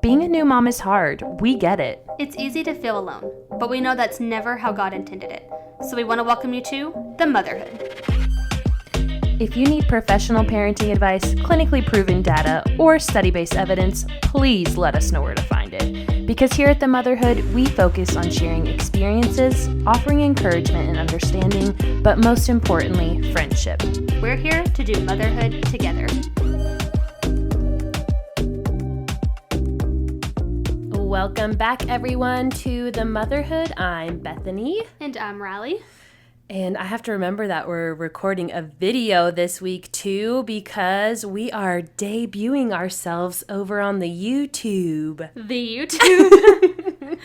Being a new mom is hard. We get it. It's easy to feel alone, but we know that's never how God intended it. So we want to welcome you to the Motherhood. If you need professional parenting advice, clinically proven data, or study-based evidence, please let us know where to find it. Because here at the Motherhood, we focus on sharing experiences, offering encouragement and understanding, but most importantly, friendship. We're here to do motherhood together. Welcome back, everyone, to the Motherhood. I'm Bethany. And I'm Riley. And I have to remember that we're recording a video this week, too, because we are debuting ourselves over on the YouTube. The YouTube.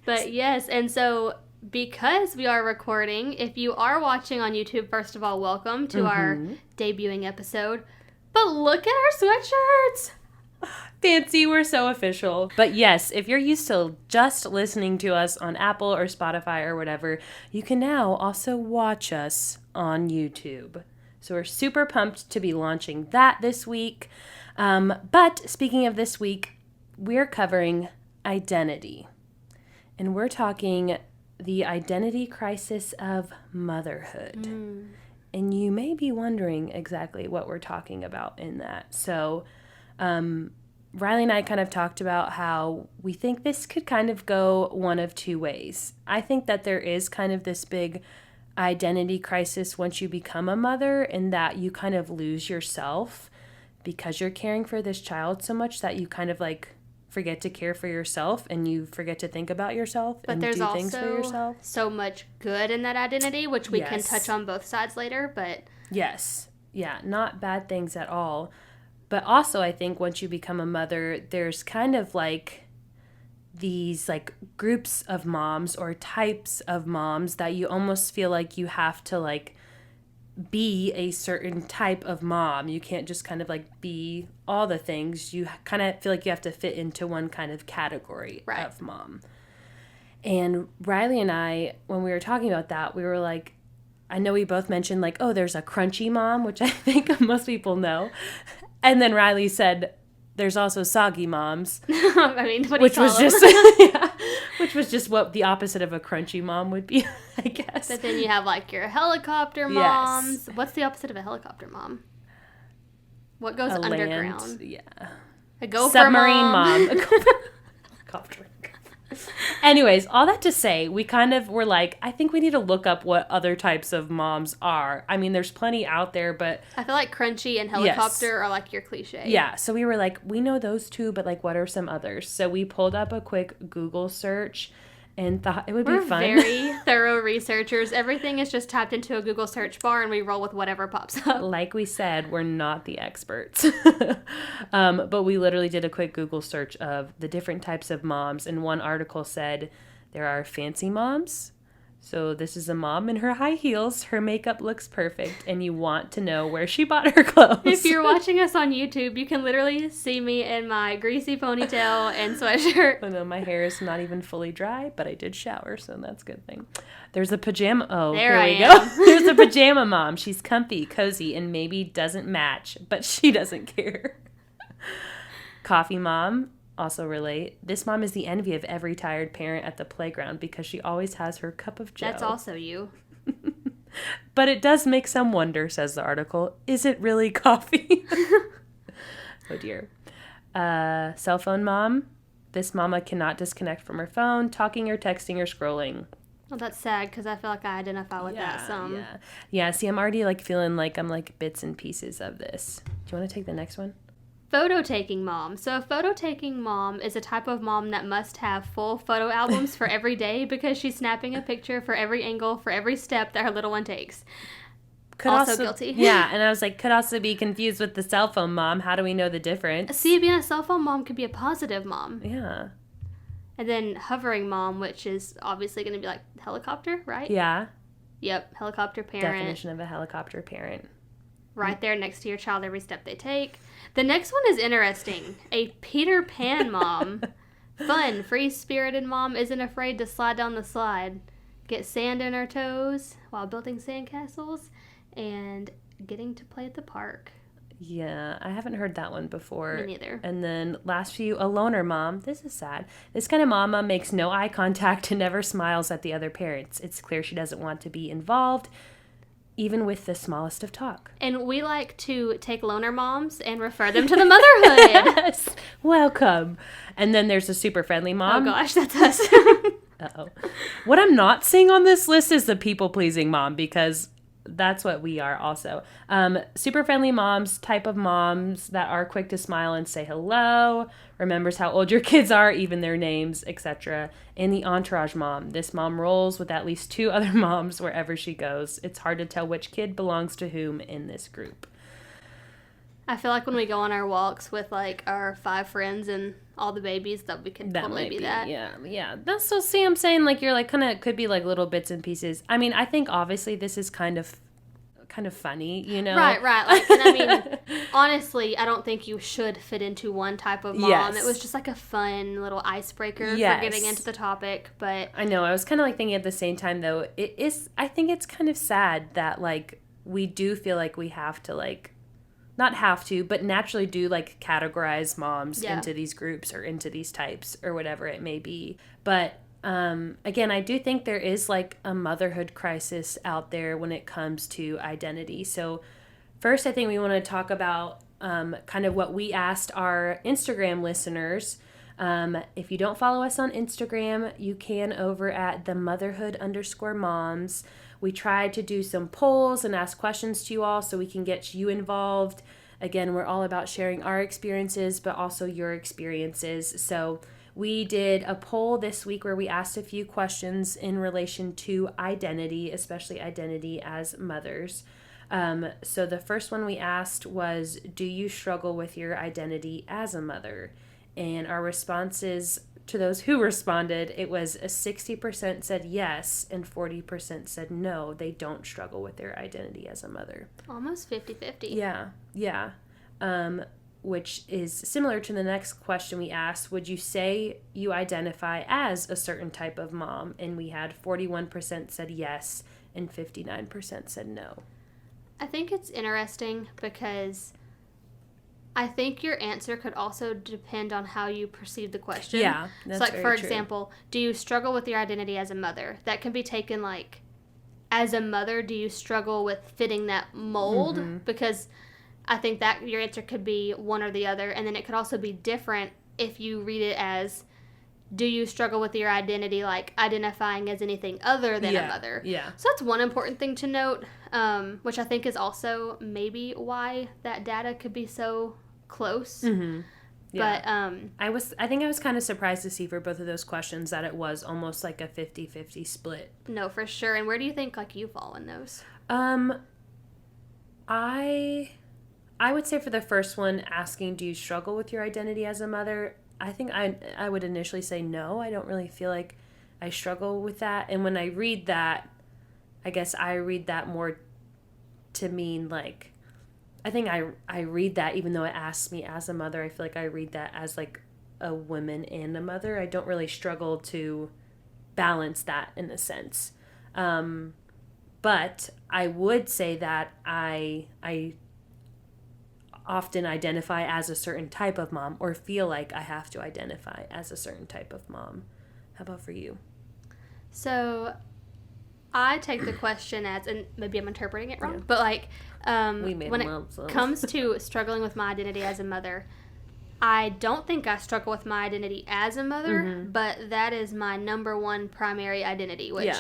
But yes, and so because we are recording, if you are watching on YouTube, first of all, welcome to our debuting episode. But look at our sweatshirts. Fancy, we're so official. But yes, if you're used to just listening to us on Apple or Spotify or whatever, you can now also watch us on YouTube. So we're super pumped to be launching that this week. But speaking of this week, we're covering identity. And we're talking the identity crisis of motherhood. And you may be wondering exactly what we're talking about in that. So Riley and I kind of talked about how we think this could kind of go one of two ways. I think that there is kind of this big identity crisis once you become a mother, in that you kind of lose yourself because you're caring for this child so much that you kind of like forget to care for yourself and you forget to think about yourself and do things for yourself. So much good in that identity, which we can touch on both sides later, but yes. Yeah, not bad things at all. But also, I think once you become a mother, there's kind of like these like groups of moms or types of moms that you almost feel like you have to like be a certain type of mom. You can't just kind of like be all the things. You kind of feel like you have to fit into one kind of category of mom. And Riley and I, when we were talking about that, we were like, I know we both mentioned like, oh, there's a crunchy mom, which I think most people know. And then Riley said, "There's also soggy moms." I mean, what do which you call was them? just, which was just what the opposite of a crunchy mom would be, I guess. But then you have like your helicopter moms. Yes. What's the opposite of a helicopter mom? What goes underground? Land, yeah. A gopher submarine mom. Helicopter. Anyways, all that to say, we kind of were like, I think we need to look up what other types of moms are. I mean, there's plenty out there, but I feel like crunchy and helicopter are like your cliche. Yeah, so we were like, we know those two, but like, what are some others? So we pulled up a quick Google search and thought it would be fun. We're very thorough researchers. Everything is just tapped into a Google search bar and we roll with whatever pops up. Like we said, we're not the experts. But we literally did a quick Google search of the different types of moms. And one article said there are fancy moms. So this is a mom in her high heels. Her makeup looks perfect, and you want to know where she bought her clothes. If you're watching us on YouTube, you can literally see me in my greasy ponytail and sweatshirt. I know my hair is not even fully dry, but I did shower, so that's a good thing. There's a pajama. Oh, here we go. There's a pajama mom. She's comfy, cozy, and maybe doesn't match, but she doesn't care. Coffee mom. Also relate. This mom is the envy of every tired parent at the playground because she always has her cup of joe. That's also you. But it does make some wonder, says the article. Is it really coffee? Oh dear. Cell phone mom. This mama cannot disconnect from her phone, talking or texting or scrolling. Well, that's sad because I feel like I identify with that some. Yeah, see, I'm already like feeling like I'm like bits and pieces of this. Do you want to take the next one? Photo-taking mom. So a photo-taking mom is a type of mom that must have full photo albums for every day because she's snapping a picture for every angle, for every step that her little one takes. Could also guilty. Yeah, and I was like, could also be confused with the cell phone mom. How do we know the difference? See, being a cell phone mom could be a positive mom. Yeah. And then hovering mom, which is obviously going to be like helicopter, right? Yeah. Yep, helicopter parent. Definition of a helicopter parent. Right there next to your child every step they take. The next one is interesting. A Peter Pan mom. Fun, free-spirited mom isn't afraid to slide down the slide. Get sand in her toes while building sandcastles and getting to play at the park. Yeah, I haven't heard that one before. Me neither. And then last few, a loner mom. This is sad. This kind of mama makes no eye contact and never smiles at the other parents. It's clear she doesn't want to be involved, even with the smallest of talk. And we like to take loner moms and refer them to the Motherhood. Yes, welcome. And then there's a super friendly mom. Oh gosh, that's us. Uh-oh. What I'm not seeing on this list is the people-pleasing mom, because that's what we are also. Super friendly moms, type of moms that are quick to smile and say hello, remembers how old your kids are, even their names, etc. And the entourage mom. This mom rolls with at least 2 other moms wherever she goes. It's hard to tell which kid belongs to whom in this group. I feel like when we go on our walks with like our 5 friends and all the babies, that we could totally be that. Yeah. That's so. See, I'm saying like you're like kind of could be like little bits and pieces. I mean, I think obviously this is kind of funny, you know. Right. Like, and I mean, honestly, I don't think you should fit into one type of mom. Yes. It was just like a fun little icebreaker for getting into the topic. But I know I was kind of like thinking at the same time though. It is. I think it's kind of sad that like we do feel like we have to like. Not have to, but naturally do like categorize moms into these groups or into these types or whatever it may be. But again, I do think there is like a motherhood crisis out there when it comes to identity. So first, I think we want to talk about kind of what we asked our Instagram listeners. If you don't follow us on Instagram, you can over at the motherhood_moms. We tried to do some polls and ask questions to you all so we can get you involved. Again, we're all about sharing our experiences, but also your experiences. So we did a poll this week where we asked a few questions in relation to identity, especially identity as mothers. So the first one we asked was, do you struggle with your identity as a mother? And our responses to those who responded, it was a 60% said yes and 40% said no, they don't struggle with their identity as a mother. Almost 50-50. Yeah. Which is similar to the next question we asked. Would you say you identify as a certain type of mom? And we had 41% said yes and 59% said no. I think it's interesting because I think your answer could also depend on how you perceive the question. Yeah, that's so like very for true. example, do you struggle with your identity as a mother? That can be taken like, as a mother, do you struggle with fitting that mold? Mm-hmm. Because I think that your answer could be one or the other, and then it could also be different if you read it as, do you struggle with your identity, like identifying as anything other than a mother? Yeah. So that's one important thing to note, which I think is also maybe why that data could be so close. Mm-hmm. Yeah. But I think I was kind of surprised to see for both of those questions that it was almost like a 50-50 split. No, for sure. And where do you think like you fall in those? I would say for the first one, asking, do you struggle with your identity as a mother? I think I would initially say no. I don't really feel like I struggle with that. And when I read that, I guess I read that more to mean like, I think I read that even though it asks me as a mother, I feel like I read that as like a woman and a mother. I don't really struggle to balance that in a sense. But I would say that I often identify as a certain type of mom or feel like I have to identify as a certain type of mom. How about for you? So I take the question as, and maybe I'm interpreting it wrong, but like when it comes to struggling with my identity as a mother, I don't think I struggle with my identity as a mother, but that is my number one primary identity, which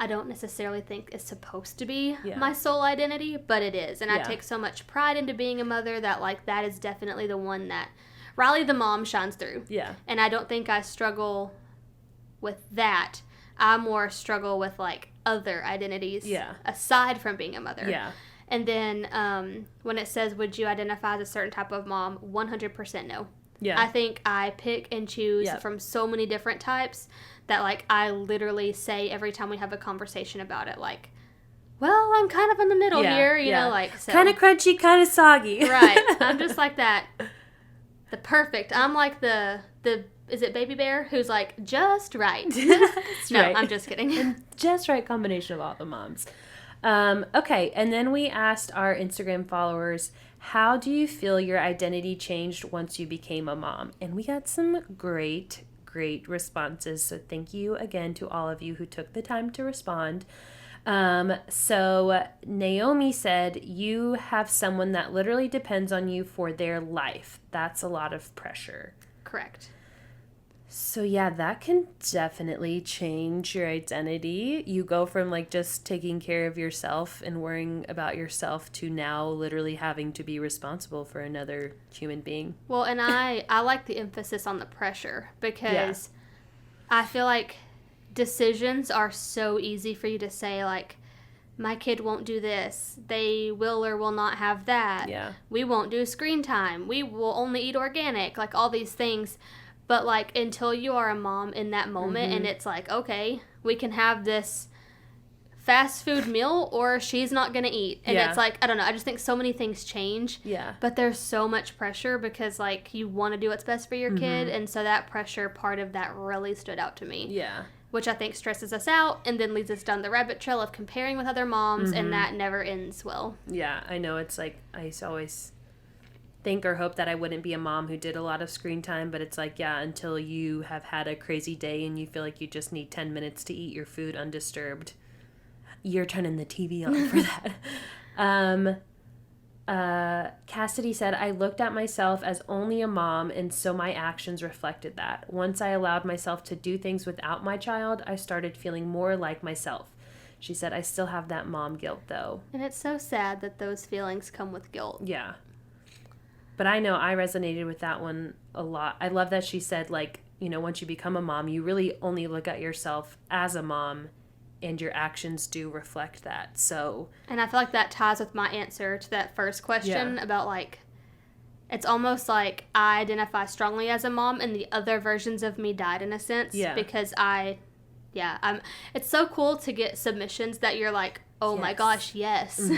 I don't necessarily think is supposed to be my sole identity, but it is. And I take so much pride into being a mother that, like, that is definitely the one that Riley the mom shines through. Yeah. And I don't think I struggle with that. I more struggle with, like, other identities aside from being a mother. Yeah. And then when it says, would you identify as a certain type of mom, 100% no. Yeah. I think I pick and choose from so many different types that, like, I literally say every time we have a conversation about it, like, well, I'm kind of in the middle here, you know, like. So. Kind of crunchy, kind of soggy. Right. I'm just like that. I'm like the is it Baby Bear? Who's like, just right. No, right. I'm just kidding. And just right combination of all the moms. Okay, and then we asked our Instagram followers, How do you feel your identity changed once you became a mom? And we got some great responses. So thank you again to all of you who took the time to respond. So Naomi said, you have someone that literally depends on you for their life. That's a lot of pressure. Correct. So yeah, that can definitely change your identity. You go from like just taking care of yourself and worrying about yourself to now literally having to be responsible for another human being. Well, and I like the emphasis on the pressure because I feel like decisions are so easy for you to say, like, my kid won't do this. They will or will not have that. Yeah. We won't do screen time. We will only eat organic. Like, all these things. But, like, until you are a mom in that moment and it's like, okay, we can have this fast food meal or she's not going to eat. And it's like, I don't know. I just think so many things change. Yeah. But there's so much pressure because, like, you want to do what's best for your kid. And so that pressure, part of that really stood out to me. Yeah. Which I think stresses us out and then leads us down the rabbit trail of comparing with other moms. And that never ends well. Yeah, I know. It's like, I used to always think or hope that I wouldn't be a mom who did a lot of screen time, but it's like, yeah, until you have had a crazy day and you feel like you just need 10 minutes to eat your food undisturbed, you're turning the TV on for that. Cassidy said, I looked at myself as only a mom, and so my actions reflected that. Once I allowed myself to do things without my child, I started feeling more like myself. She said, I still have that mom guilt, though. And it's so sad that those feelings come with guilt. Yeah. But I know I resonated with that one a lot. I love that she said, like, you know, once you become a mom, you really only look at yourself as a mom, and your actions do reflect that. So, and I feel like that ties with my answer to that first question about, like, it's almost like I identify strongly as a mom and the other versions of me died in a sense. Yeah. Because it's so cool to get submissions that you're like, oh my gosh, yes.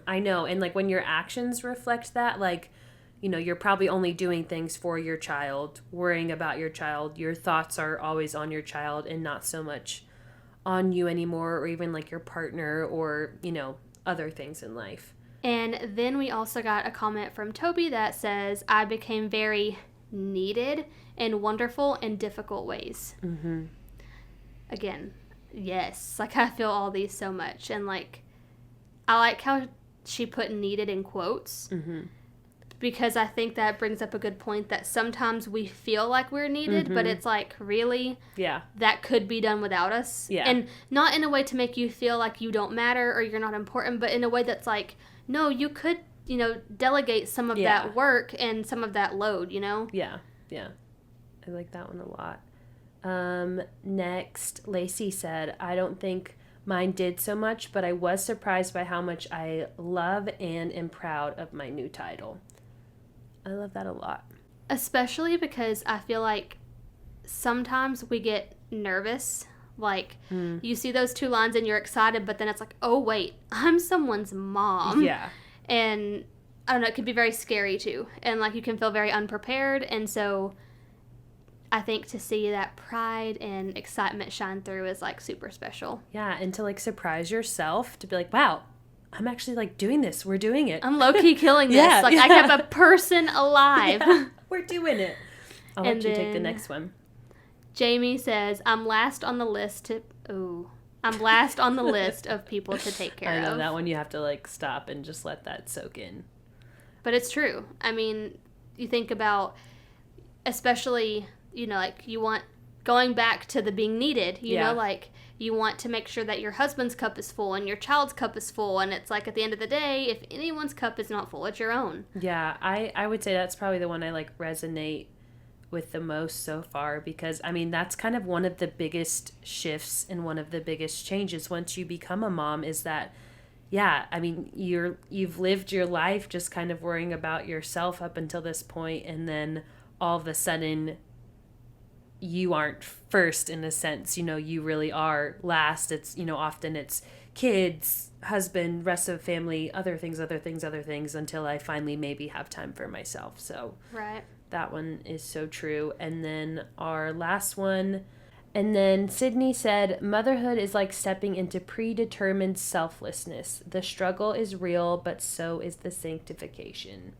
I know. And like when your actions reflect that, like, you know, you're probably only doing things for your child, worrying about your child. Your thoughts are always on your child and not so much on you anymore, or even like your partner or, you know, other things in life. And then we also got a comment from Toby that says, I became very needed in wonderful and difficult ways. Again, yes. Like, I feel all these so much. And, like, I like how she put needed in quotes. Because I think that brings up a good point that sometimes we feel like we're needed, but it's like, really? Yeah. That could be done without us? Yeah. And not in a way to make you feel like you don't matter or you're not important, but in a way that's like, no, you could, you know, delegate some of that work and some of that load, you know? Yeah. Yeah. I like that one a lot. Next, Lacey said, I don't think mine did so much, but I was surprised by how much I love and am proud of my new title. I love that a lot. Especially because I feel like sometimes we get nervous. Like, you see those two lines and you're excited, but then it's like, oh, wait, I'm someone's mom. Yeah. And, I don't know, it could be very scary, too. And, like, you can feel very unprepared. And so I think to see that pride and excitement shine through is, like, super special. Yeah, and to, like, surprise yourself, to be like, wow, I'm actually, like, doing this. We're doing it. I'm low-key killing this. I have a person alive. Yeah, we're doing it. I'll let you take the next one. Jamie says, I'm last on the list of people to take care of. I know, that one you have to, like, stop and just let that soak in. But it's true. I mean, you think about, especially, you know, like, you want, going back to the being needed, you know, like, you want to make sure that your husband's cup is full and your child's cup is full. And it's like, at the end of the day, if anyone's cup is not full, it's your own. Yeah, I would say that's probably the one I, like, resonate with the most so far, because, I mean, that's kind of one of the biggest shifts and one of the biggest changes once you become a mom is that, yeah, I mean, you've lived your life just kind of worrying about yourself up until this point, and then all of a sudden you aren't first in a sense, you know, you really are last. It's, you know, often it's kids, husband, rest of family, other things until I finally maybe have time for myself. So right. That one is so true. And then our last one, And then Sydney said, motherhood is like stepping into predetermined selflessness. The struggle is real, but so is the sanctification.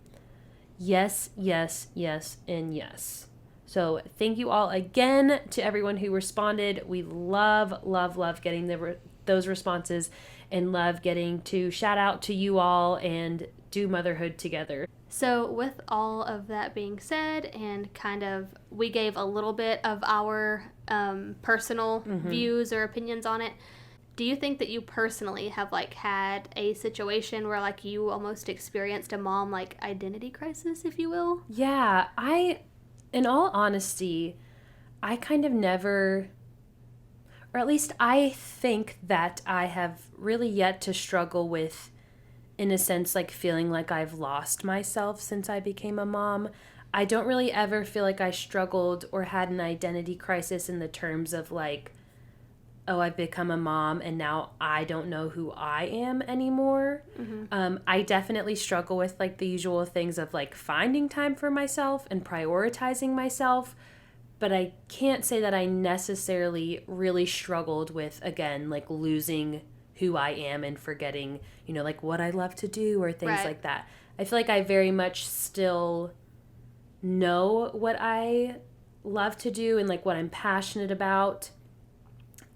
Yes, yes, yes, and yes. So thank you all again to everyone who responded. We love, love, love getting those responses and love getting to shout out to you all and do motherhood together. So with all of that being said, and kind of we gave a little bit of our personal views or opinions on it, do you think that you personally have like had a situation where like you almost experienced a mom like identity crisis, if you will? Yeah, in all honesty, I kind of never, or at least I think that I have really yet to struggle with, in a sense, like feeling like I've lost myself since I became a mom. I don't really ever feel like I struggled or had an identity crisis in the terms of like, oh, I've become a mom and now I don't know who I am anymore. I definitely struggle with like the usual things of like finding time for myself and prioritizing myself. But I can't say that I necessarily really struggled with, again, like losing who I am and forgetting, you know, like what I love to do or things like that. I feel like I very much still know what I love to do and like what I'm passionate about.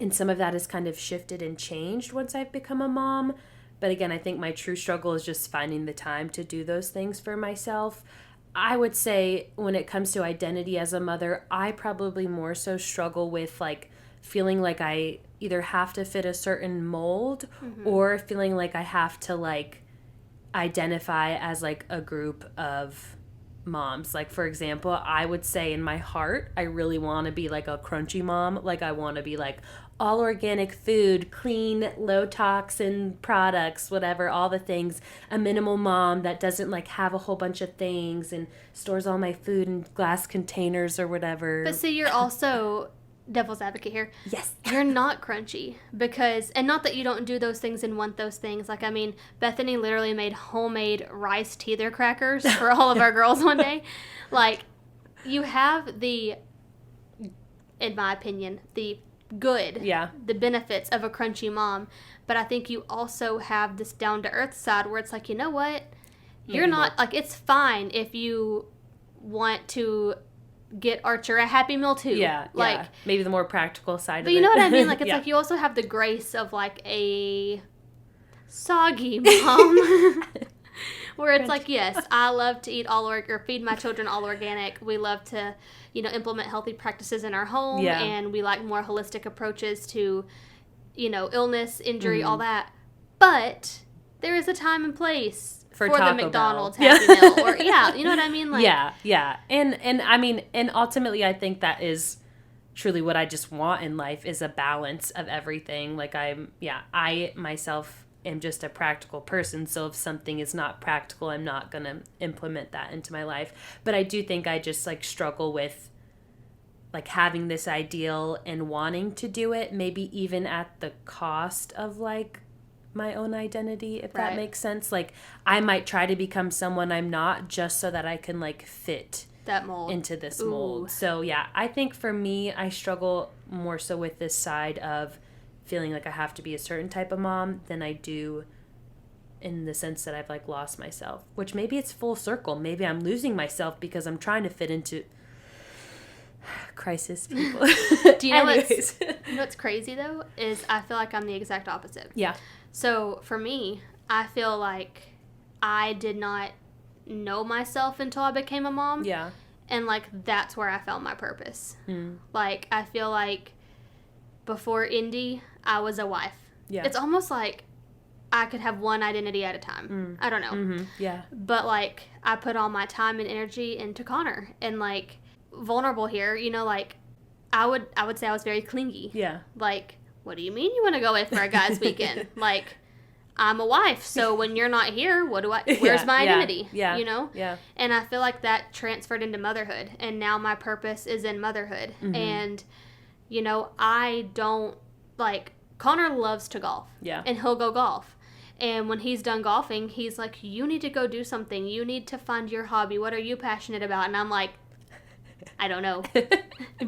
And some of that has kind of shifted and changed once I've become a mom. But again, I think my true struggle is just finding the time to do those things for myself. I would say when it comes to identity as a mother, I probably more so struggle with like feeling like I either have to fit a certain mold or feeling like I have to like identify as like a group of moms. Like, for example, I would say in my heart, I really want to be like a crunchy mom. Like, I want to be like all organic food, clean, low toxin products, whatever, all the things. A minimal mom that doesn't like have a whole bunch of things and stores all my food in glass containers or whatever. But see, you're also devil's advocate here. Yes. You're not crunchy because, and not that you don't do those things and want those things. Like, I mean, Bethany literally made homemade rice teether crackers for all of our girls one day. Like, you have the, in my opinion, the good, the benefits of a crunchy mom. But I think you also have this down to earth side where it's like, you know what? You're not, like, it's fine if you want to get Archer a Happy Meal too. Like, maybe the more practical side of it. But you know what I mean? Like, it's like you also have the grace of like a soggy mom. Where it's like, yes, I love to eat or feed my children all organic. We love to, you know, implement healthy practices in our home. And we like more holistic approaches to, you know, illness, injury, all that. But there is a time and place for the McDonald's Happy Meal. Or, you know what I mean? Like, And I mean, and ultimately I think that is truly what I just want in life is a balance of everything. Like I myself am just a practical person. So if something is not practical, I'm not going to implement that into my life. But I do think I just like struggle with like having this ideal and wanting to do it, maybe even at the cost of like my own identity, if that makes sense. Like I might try to become someone I'm not just so that I can like fit that mold into this mold. So I think for me, I struggle more so with this side of feeling like I have to be a certain type of mom than I do in the sense that I've like lost myself, which maybe it's full circle. Maybe I'm losing myself because I'm trying to fit into crisis people. Do you know what's crazy though is I feel like I'm the exact opposite. So for me, I feel like I did not know myself until I became a mom. And like that's where I found my purpose. Like I feel like before Indy, I was a wife. It's almost like I could have one identity at a time. I don't know. But like I put all my time and energy into Connor and like vulnerable here, you know, like I would say I was very clingy. Like, what do you mean you want to go away for a guy's weekend? Like, I'm a wife, so when you're not here, where's my identity? You know? And I feel like that transferred into motherhood, and now my purpose is in motherhood. And, you know, I don't, like, Connor loves to golf. And he'll go golf. And when he's done golfing, he's like, you need to go do something. You need to find your hobby. What are you passionate about? And I'm like, I don't know,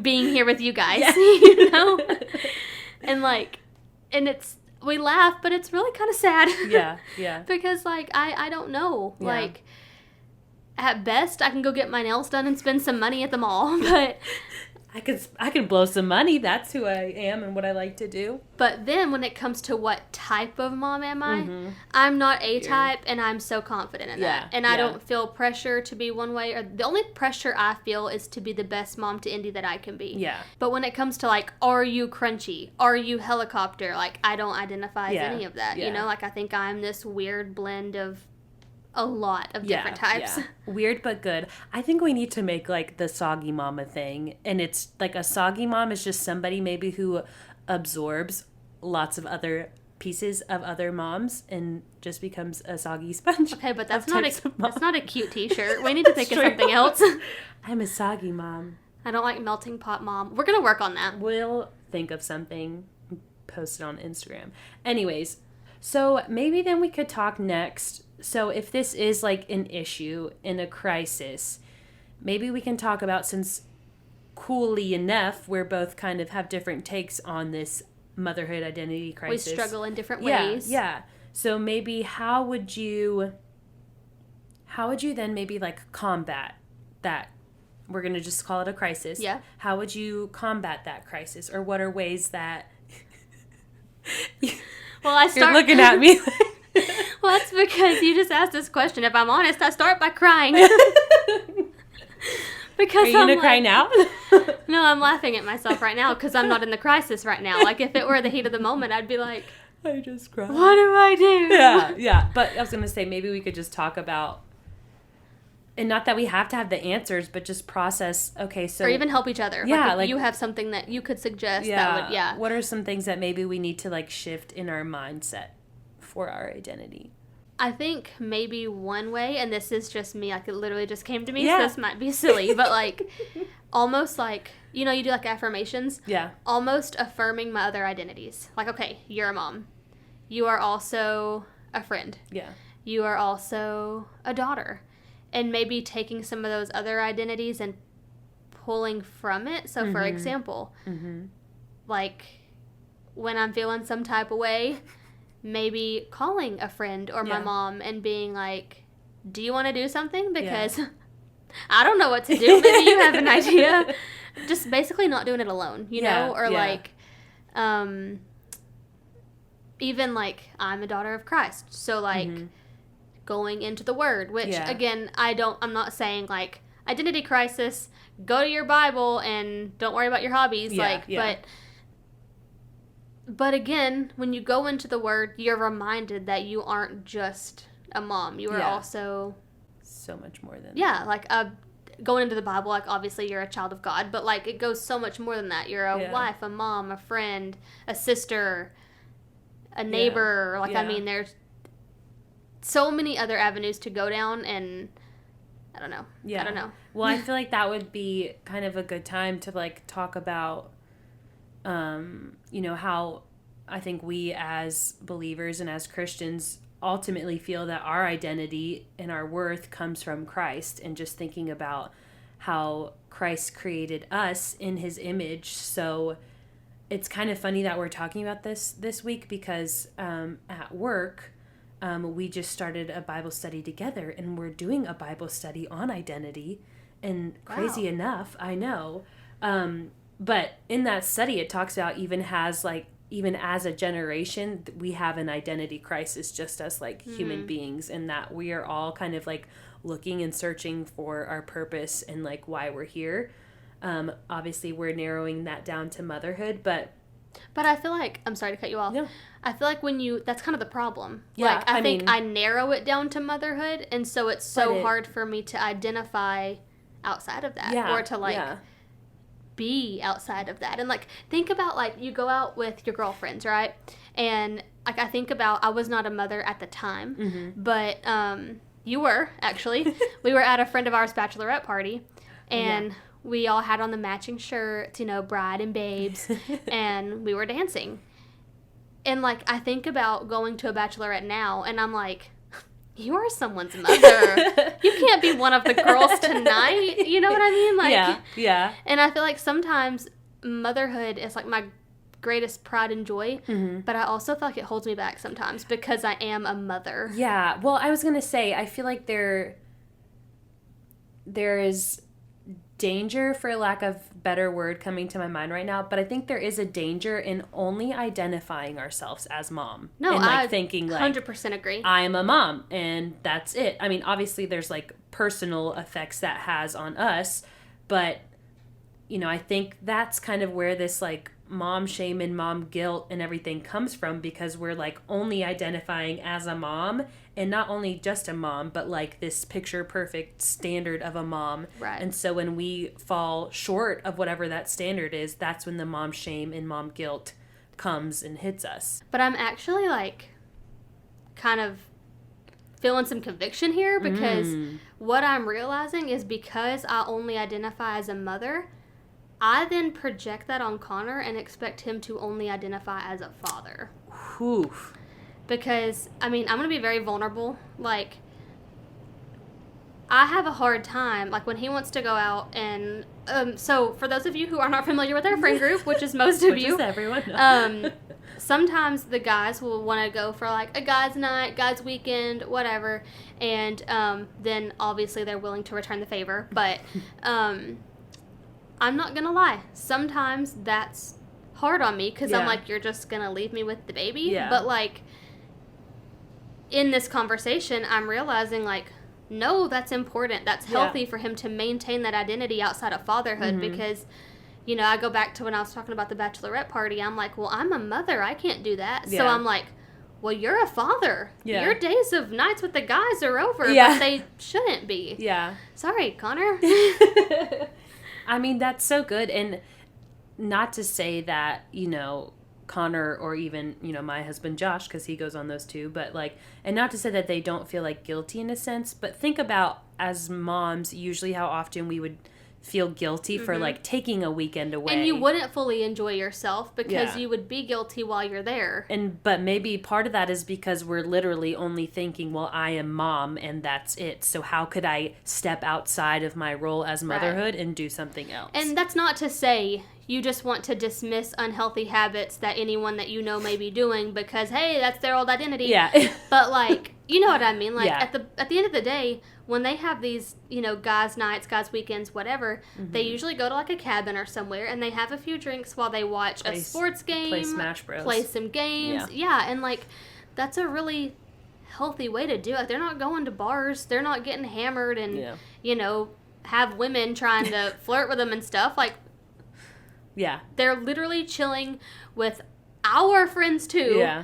being here with you guys, Yeah. you know? And like, and we laugh, but it's really kind of sad. Yeah, yeah. Because like, I don't know. Yeah. Like, at best, I can go get my nails done and spend some money at the mall, but... I could blow some money. That's who I am and what I like to do. But then when it comes to what type of mom am I, Mm-hmm. I'm not A-type, and I'm so confident in that. And I yeah. don't feel pressure to be one way. Or the only pressure I feel is to be the best mom to Indy that I can be. Yeah. But when it comes to, like, are you crunchy? Are you helicopter? Like, I don't identify as any of that. Yeah. You know, like, I think I'm this weird blend of a lot of different types. Yeah. Weird but good. I think we need to make like the soggy mama thing. And it's like a soggy mom is just somebody maybe who absorbs lots of other pieces of other moms and just becomes a soggy sponge. Okay, but of that's not types of moms. a cute t-shirt. We need to think of true. something else. I'm a soggy mom. I don't like melting pot mom. We're going to work on that. We'll think of something, post it on Instagram. Anyways, so maybe then we could talk next. So if this is like an issue in a crisis, maybe we can talk about, since coolly enough, we're both kind of have different takes on this motherhood identity crisis. We struggle in different ways. Yeah. So maybe how would you then maybe like combat that? We're going to just call it a crisis. Yeah. How would you combat that crisis? Or what are ways that... Well, You're looking at me. Well, that's because you just asked this question. If I'm honest, I start by crying. Because Are you going to cry now? No, I'm laughing at myself right now because I'm not in the crisis right now. Like, if it were the heat of the moment, I'd be like, I just cried. what do I do? Yeah. But I was going to say, maybe we could just talk about, and not that we have to have the answers, but just process, okay, so... Or even help each other. Yeah, like if you have something that you could suggest that would, What are some things that maybe we need to, like, shift in our mindset for our identity? I think maybe one way, and this is just me, like, it literally just came to me, Yeah. so this might be silly, but, like, almost like, you know, you do, like, affirmations. Yeah. Almost affirming my other identities. Like, okay, you're a mom. You are also a friend. Yeah. You are also a daughter. And maybe taking some of those other identities and pulling from it. So, for example, like, when I'm feeling some type of way, maybe calling a friend or my mom and being like, do you want to do something? Because I don't know what to do. Maybe you have an idea. Just basically not doing it alone, you know? Or like, even like, I'm a daughter of Christ. So like, going into the Word, which again, I'm not saying like, identity crisis, go to your Bible and don't worry about your hobbies. But again, when you go into the Word, you're reminded that you aren't just a mom. You are also... so much more than... Yeah, like, going into the Bible, like, obviously you're a child of God, but, like, it goes so much more than that. You're a wife, a mom, a friend, a sister, a neighbor. Like, I mean, there's so many other avenues to go down, and I don't know. I don't know. Well, I feel like that would be kind of a good time to, like, talk about... you know, how I think we as believers and as Christians ultimately feel that our identity and our worth comes from Christ, and just thinking about how Christ created us in his image. So it's kind of funny that we're talking about this week, because at work, we just started a Bible study together, and we're doing a Bible study on identity. And crazy enough, I know, but in that study, it talks about even as a generation, we have an identity crisis just as like human beings, and that we are all kind of like looking and searching for our purpose and like why we're here. Obviously, we're narrowing that down to motherhood, but I feel like, I'm sorry to cut you off. No. I feel like that's kind of the problem. Yeah, like, I think I narrow it down to motherhood, and so it's so hard for me to identify outside of that, or to like be outside of that. And like, think about, like, you go out with your girlfriends, right? And like, I think about, I was not a mother at the time, but you were, actually. We were at a friend of ours' bachelorette party, and we all had on the matching shirts, you know, bride and babes, and we were dancing. And like, I think about going to a bachelorette now, and I'm like, you are someone's mother. You can't be one of the girls tonight. You know what I mean? Like, yeah. And I feel like sometimes motherhood is like my greatest pride and joy, but I also feel like it holds me back sometimes because I am a mother. Yeah. Well, I was going to say, I feel like there is danger, for lack of better word coming to my mind right now, but I think there is a danger in only identifying ourselves as mom. No, and I thinking 100% agree. I am a mom and that's it. I mean, obviously there's like personal effects that has on us, but I think that's kind of where this like mom shame and mom guilt and everything comes from, because we're like only identifying as a mom, and not only just a mom, but like this picture perfect standard of a mom. Right. And so when we fall short of whatever that standard is, that's when the mom shame and mom guilt comes and hits us. But I'm actually like kind of feeling some conviction here, because what I'm realizing is because I only identify as a mother, I then project that on Connor and expect him to only identify as a father. Whew. Because, I mean, I'm going to be very vulnerable. Like, I have a hard time, like, when he wants to go out and, so, for those of you who are not familiar with our friend group, which is most of you. Which is everyone. Sometimes the guys will want to go for, like, a guy's night, guy's weekend, whatever, and then, obviously, they're willing to return the favor, but I'm not going to lie. Sometimes that's hard on me, because I'm like, you're just going to leave me with the baby? Yeah. But, like, in this conversation, I'm realizing, like, no, that's important. That's healthy for him to maintain that identity outside of fatherhood, because, I go back to when I was talking about the bachelorette party. I'm like, well, I'm a mother. I can't do that. Yeah. So I'm like, well, you're a father. Yeah. Your days of nights with the guys are over, but they shouldn't be. Yeah. Sorry, Connor. I mean, that's so good. And not to say that, Connor or even, my husband Josh, because he goes on those too, but like, and not to say that they don't feel like guilty in a sense, but think about as moms, usually how often we would feel guilty for like taking a weekend away. And you wouldn't fully enjoy yourself because you would be guilty while you're there. But maybe part of that is because we're literally only thinking, well, I am mom and that's it. So how could I step outside of my role as motherhood and do something else? And that's not to say you just want to dismiss unhealthy habits that anyone that you know may be doing because, hey, that's their old identity. Yeah. But, like, you know what I mean? Like, at the end of the day, when they have these, guys' nights, guys' weekends, whatever, they usually go to, like, a cabin or somewhere, and they have a few drinks while they watch a sports game. Play Smash Bros. Play some games. Yeah, and, like, that's a really healthy way to do it. They're not going to bars. They're not getting hammered and, have women trying to flirt with them and stuff. Like, they're literally chilling with our friends, too. Yeah.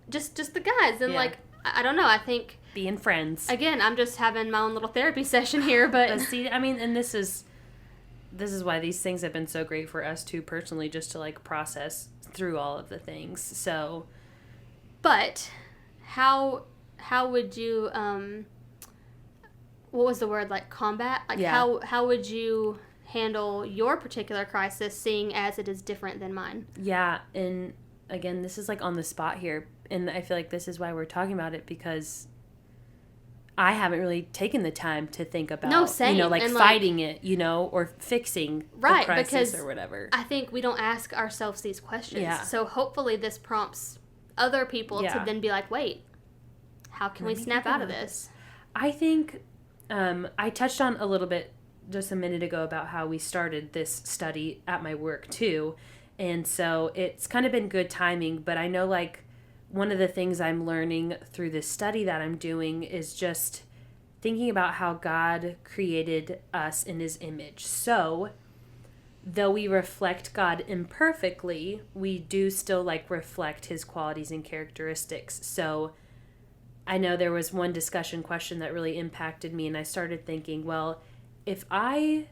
Just the guys. And, like, I don't know. I think... being friends. Again, I'm just having my own little therapy session here, but see, I mean, and this is why these things have been so great for us too, personally, just to like process through all of the things. So, but how would you what was the word, like combat? Like how would you handle your particular crisis, seeing as it is different than mine? Yeah, and again, this is like on the spot here, and I feel like this is why we're talking about it, because I haven't really taken the time to think about, like and fighting it, or fixing the crisis or whatever. I think we don't ask ourselves these questions. Yeah. So hopefully this prompts other people to then be like, wait, how can we snap out of this? I think I touched on a little bit just a minute ago about how we started this study at my work too. And so it's kind of been good timing, but I know like one of the things I'm learning through this study that I'm doing is just thinking about how God created us in his image. So, though we reflect God imperfectly, we do still like reflect his qualities and characteristics. So, I know there was one discussion question that really impacted me, and I started thinking, well, if I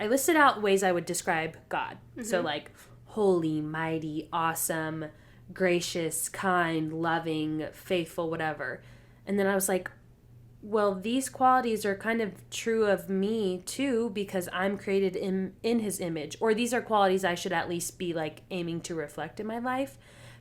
listed out ways I would describe God. So like holy, mighty, awesome, gracious, kind, loving, faithful, whatever. And then I was like, well, these qualities are kind of true of me too, because I'm created in his image, or these are qualities I should at least be like aiming to reflect in my life.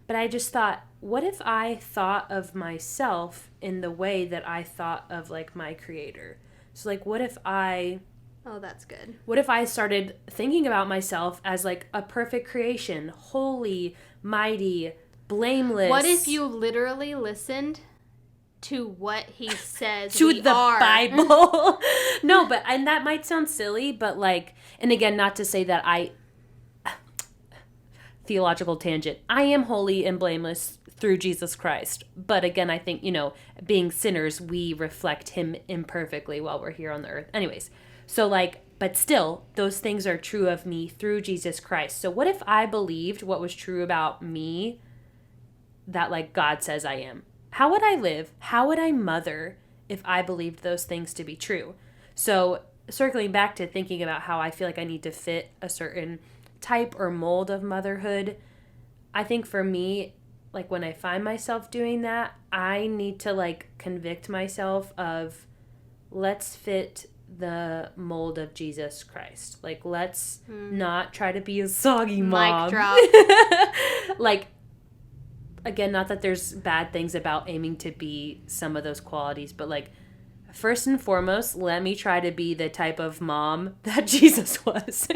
But I just thought, what if I thought of myself in the way that I thought of, like, my creator? So, like, what if I... Oh, that's good. What if I started thinking about myself as, like, a perfect creation, holy, mighty, blameless? What if you literally listened to what he says to we the are? Bible? No, but, and that might sound silly, but, like, and again, not to say that theological tangent, I am holy and blameless through Jesus Christ. But again, I think, being sinners, we reflect him imperfectly while we're here on the earth. Anyways, so, like, but still, those things are true of me through Jesus Christ. So what if I believed what was true about me that, like, God says I am? How would I live? How would I mother if I believed those things to be true? So circling back to thinking about how I feel like I need to fit a certain type or mold of motherhood, I think for me, like, when I find myself doing that, I need to, like, convict myself of, let's fit the mold of Jesus Christ. Like, let's not try to be a soggy mom. Mic drop. Like, again, not that there's bad things about aiming to be some of those qualities, but, like, first and foremost, let me try to be the type of mom that Jesus was.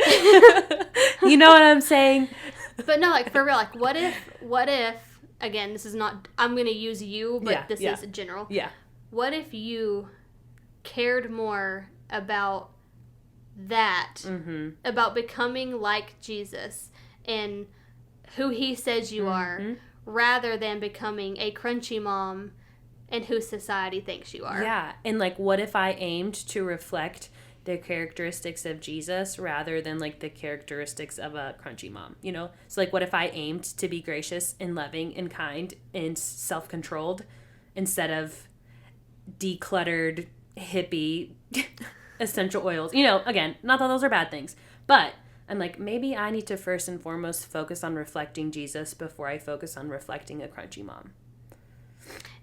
You know what I'm saying? But no, like, for real, like, what if, again, this is not, I'm going to use you, but this is general. Yeah. What if you cared more about that, about becoming like Jesus and who he says you are, rather than becoming a crunchy mom and who society thinks you are? Yeah. And, like, what if I aimed to reflect the characteristics of Jesus rather than, like, the characteristics of a crunchy mom, So, like, what if I aimed to be gracious and loving and kind and self-controlled instead of decluttered, hippie, essential oils? Again, not that those are bad things, but I'm like, maybe I need to first and foremost focus on reflecting Jesus before I focus on reflecting a crunchy mom.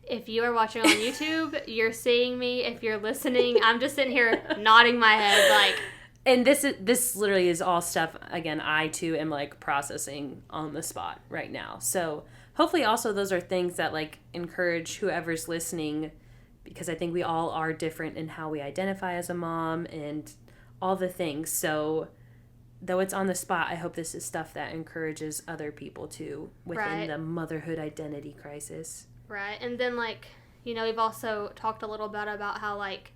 If you are watching on YouTube, you're seeing me. If you're listening, I'm just sitting here nodding my head like... And this literally is all stuff, again, I too am, like, processing on the spot right now. So hopefully also those are things that, like, encourage whoever's listening, because I think we all are different in how we identify as a mom and all the things. So though it's on the spot, I hope this is stuff that encourages other people too within the motherhood identity crisis. Right. And then, like, we've also talked a little bit about how, like,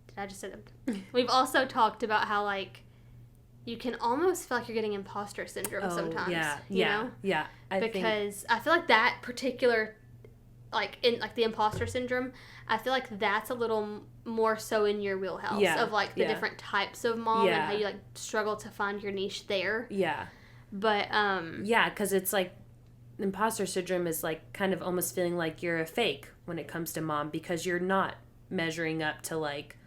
did I just say that? We've also talked about how, like, you can almost feel like you're getting imposter syndrome sometimes. Yeah. Because I feel like that particular, like, in, like, the imposter syndrome, I feel like that's a little more so in your wheelhouse of, like, the different types of mom and how you, like, struggle to find your niche there. Yeah. But, yeah, because it's, like, imposter syndrome is, like, kind of almost feeling like you're a fake when it comes to mom, because you're not measuring up to, like,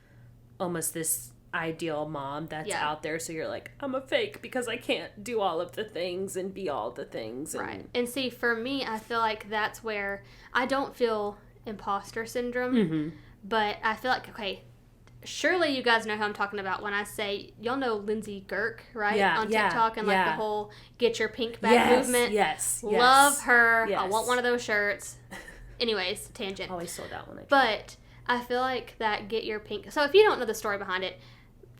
almost this ideal mom that's out there. So you're like, I'm a fake because I can't do all of the things and be all the things. Right. And see, for me, I feel like that's where I don't feel imposter syndrome, but I feel like, okay, surely you guys know who I'm talking about when I say, y'all know Lindsay Girk, right? On TikTok and, like, the whole get your pink bag movement. Yes. Love her. Yes. I want one of those shirts. Anyways, tangent. Always sold out when I But I feel like that get your pink. So if you don't know the story behind it,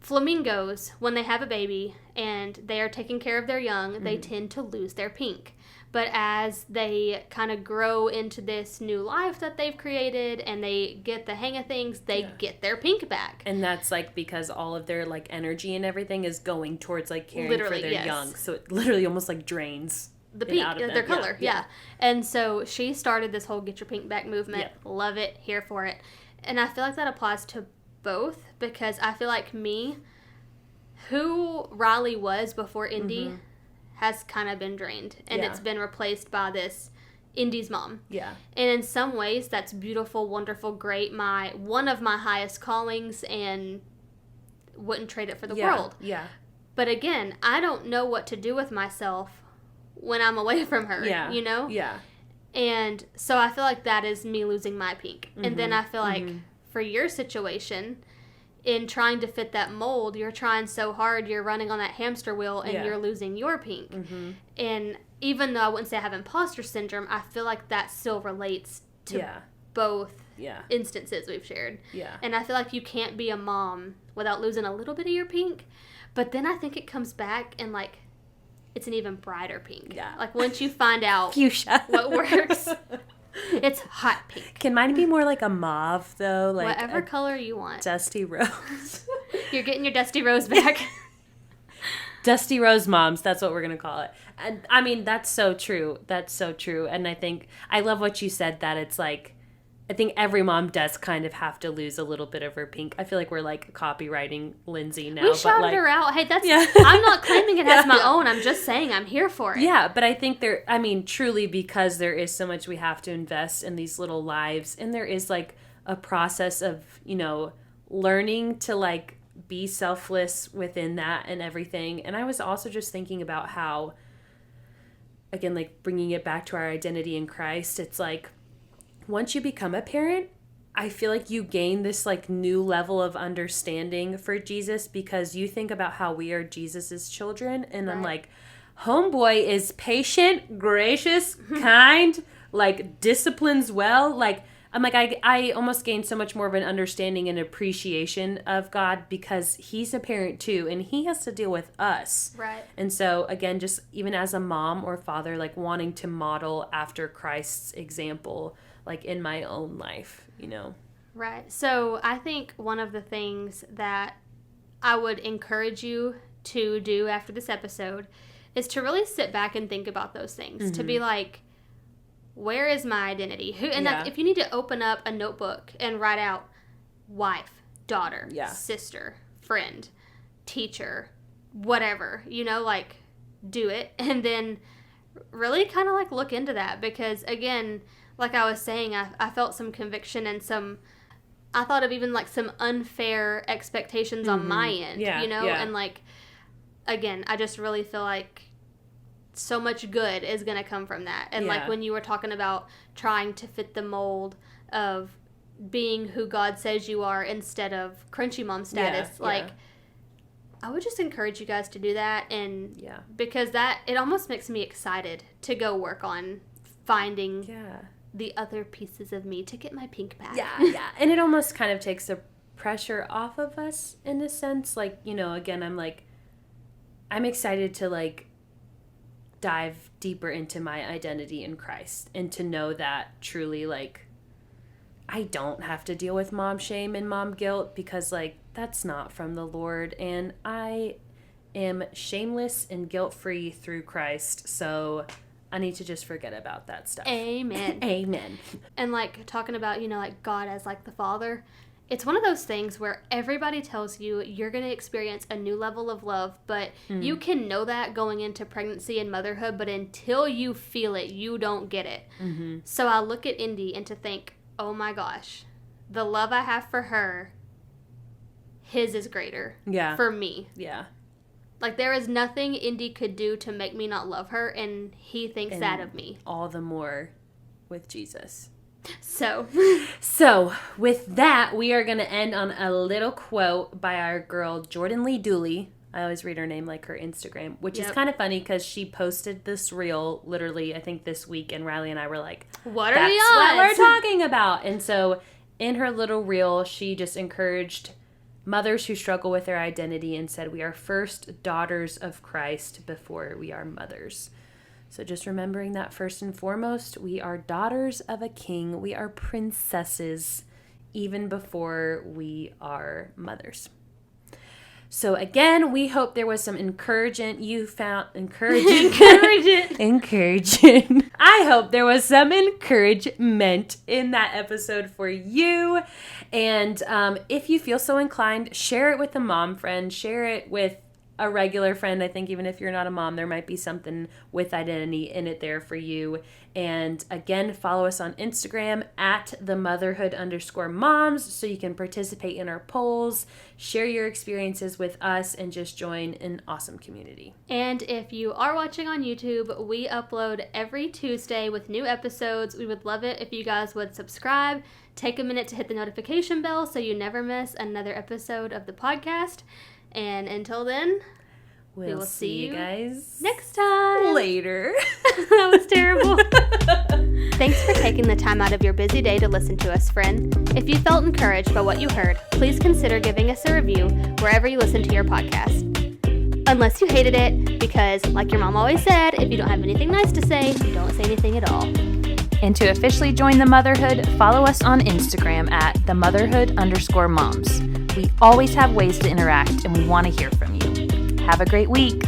flamingos, when they have a baby and they are taking care of their young, they tend to lose their pink. But as they kind of grow into this new life that they've created and they get the hang of things, they get their pink back. And that's, like, because all of their, like, energy and everything is going towards, like, caring for their young. So it literally almost, like, drains the pink, out of their them. color. Yeah. And so she started this whole get your pink back movement. Love it. Here for it. And I feel like that applies to both, because I feel like who Riley was before Indy has kind of been drained, and it's been replaced by this Indy's mom. Yeah. And in some ways, that's beautiful, wonderful, great. One of my highest callings, and wouldn't trade it for the world. Yeah. But again, I don't know what to do with myself when I'm away from her. Yeah. Yeah. And so I feel like that is me losing my pink. And then I feel like for your situation, in trying to fit that mold, you're trying so hard, you're running on that hamster wheel, and you're losing your pink. Mm-hmm. And even though I wouldn't say I have imposter syndrome, I feel like that still relates to both instances we've shared. Yeah. And I feel like you can't be a mom without losing a little bit of your pink. But then I think it comes back and, like, it's an even brighter pink. Yeah. Like, once you find out fuchsia what works, it's hot pink. Can mine be more like a mauve, though? Like whatever color you want. Dusty rose. You're getting your dusty rose back. Dusty Rose Moms, that's what we're going to call it. And I mean, that's so true. That's so true. And I think, I love what you said, that it's like, I think every mom does kind of have to lose a little bit of her pink. I feel like we're like copywriting Lindsay now. We shouted like, her out. Hey, that's, I'm not claiming it as my own. I'm just saying I'm here for it. Yeah, but I think truly, because there is so much we have to invest in these little lives. And there is like a process of, learning to like be selfless within that and everything. And I was also just thinking about how, again, like bringing it back to our identity in Christ, it's like, once you become a parent, I feel like you gain this like new level of understanding for Jesus, because you think about how we are Jesus's children, and I'm like, homeboy is patient, gracious, kind, like disciplines well. Like, I'm like, I almost gained so much more of an understanding and appreciation of God, because he's a parent too, and he has to deal with us. Right. And so again, just even as a mom or father, like wanting to model after Christ's example, like in my own life, Right. So I think one of the things that I would encourage you to do after this episode is to really sit back and think about those things. Mm-hmm. To be like, where is my identity? Like, if you need to open up a notebook and write out wife, daughter, sister, friend, teacher, whatever, like, do it. And then really kind of like look into that, because again, like I was saying, I felt some conviction and I thought of even like some unfair expectations on my end, and like, again, I just really feel like so much good is going to come from that. And like when you were talking about trying to fit the mold of being who God says you are instead of crunchy mom status, I would just encourage you guys to do that. And because it almost makes me excited to go work on finding the other pieces of me to get my pink back. Yeah. And it almost kind of takes the pressure off of us in a sense. Like, again, I'm excited to like dive deeper into my identity in Christ, and to know that truly, like, I don't have to deal with mom shame and mom guilt, because like that's not from the Lord, and I am shameless and guilt-free through Christ. So I need to just forget about that stuff. Amen. Amen. And like talking about, like God as like the Father, it's one of those things where everybody tells you you're going to experience a new level of love, but you can know that going into pregnancy and motherhood, but until you feel it, you don't get it. Mm-hmm. So I look at Indy and to think, oh my gosh, the love I have for her, his is greater for me. Yeah. Like, there is nothing Indy could do to make me not love her, and he thinks that of me. All the more with Jesus. So, with that, we are going to end on a little quote by our girl, Jordan Lee Dooley. I always read her name like her Instagram, which is kind of funny because she posted this reel literally, I think, this week, and Riley and I were like, what are the odds? That's what we're talking about. And so in her little reel, she just encouraged mothers who struggle with their identity and said, we are first daughters of Christ before we are mothers. So just remembering that first and foremost, we are daughters of a king. We are princesses even before we are mothers. So again, we hope there was some encouragement you found. Encouraging. I hope there was some encouragement in that episode for you. And if you feel so inclined, share it with a mom friend. Share it with a regular friend. I think even if you're not a mom, there might be something with identity in it there for you. And again, follow us on Instagram at @themotherhood_moms so you can participate in our polls, share your experiences with us, and just join an awesome community. And if you are watching on YouTube, we upload every Tuesday with new episodes. We would love it if you guys would subscribe. Take a minute to hit the notification bell so you never miss another episode of the podcast. And until then, we will see you guys next time. Later. That was terrible. Thanks for taking the time out of your busy day to listen to us, friend. If you felt encouraged by what you heard, please consider giving us a review wherever you listen to your podcast. Unless you hated it, because like your mom always said, if you don't have anything nice to say, you don't say anything at all. And to officially join the Motherhood, follow us on Instagram at @themotherhood_moms. We always have ways to interact, and we want to hear from you. Have a great week.